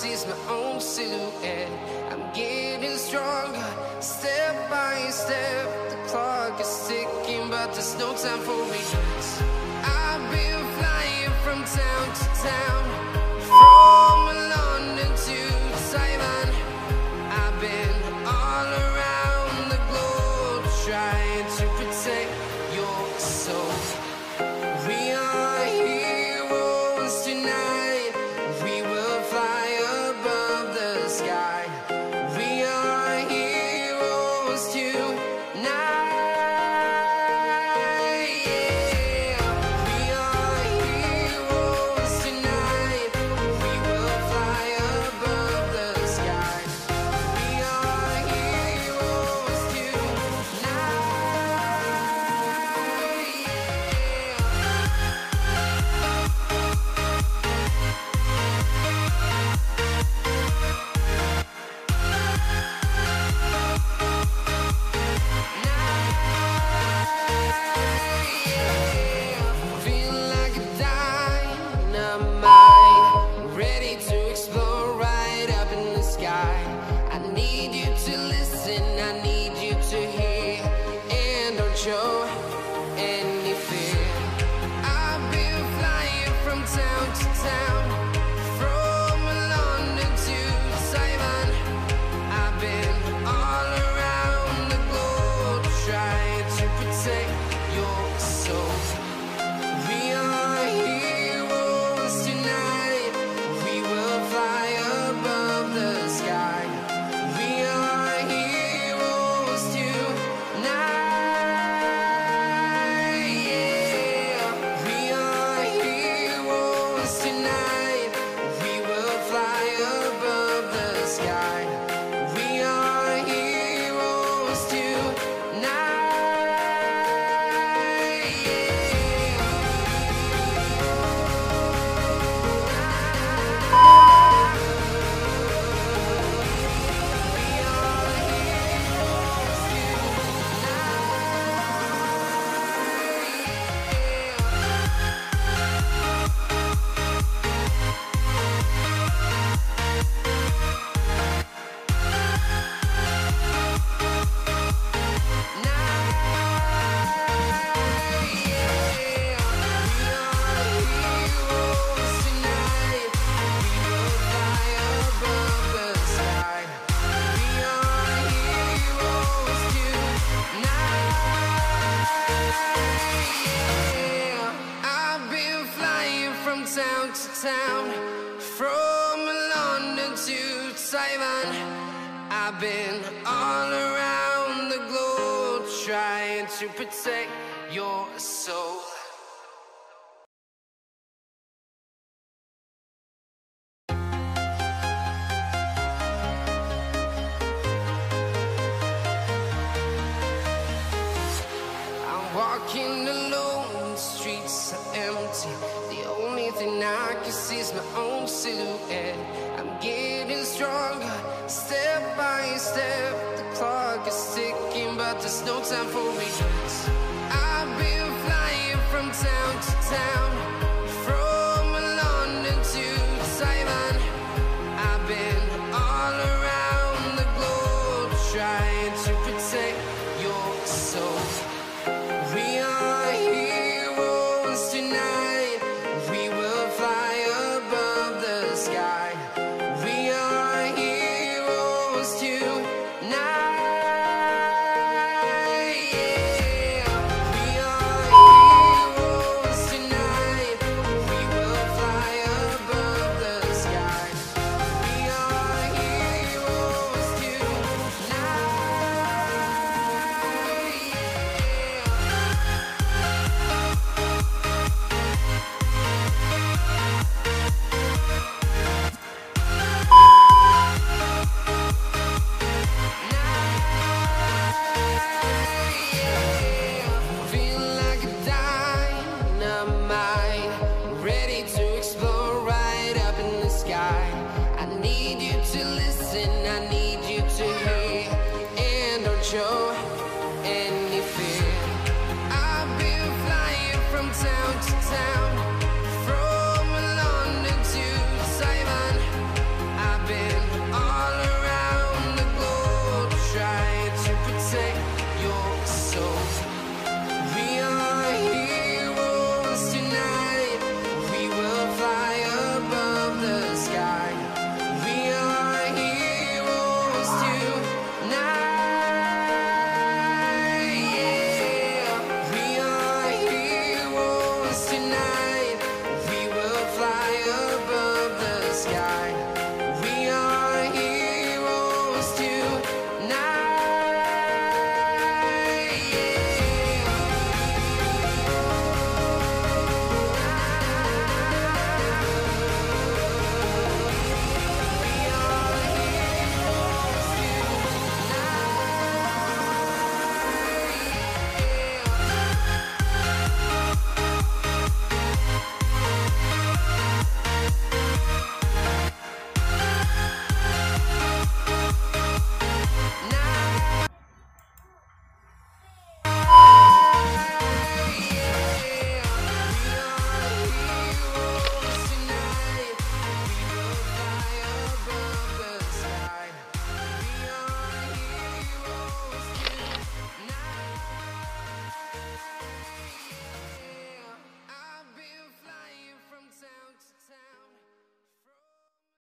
see's my own silhouette. I'm getting stronger, step by step. The clock is ticking, but there's no time for regrets. I've been flying from town to town, from London to Taiwan. I've been all around the globe, trying to protect your soul. We are heroes tonight. We will fly above the sky. We are heroes tonight. Yeah. We are heroes tonight. We will fly above the sky. We are heroes tonight. Feel like a dynamite, ready to explode right up in the sky. I need you to listen, I need you to hear, and don't show any fear. I've been flying from town to town, from London to Taiwan. I've been all around the globe, trying to protect your soul. We are heroes tonight. We will fly above the sky. We are heroes tonight. Yeah. We are heroes tonight. We will fly above the sky. We are heroes tonight. I've been flying from town to town, from London to Taiwan. I've been all around the globe, trying to protect your soul. I'm walking alone, the streets are empty. The only thing I can see is my own silhouette. I'm getting stronger, step by step. The clock is ticking, but there's no time for regrets. I've been flying from town to town, from London to Taiwan. I've been all around the globe, trying to protect your soul.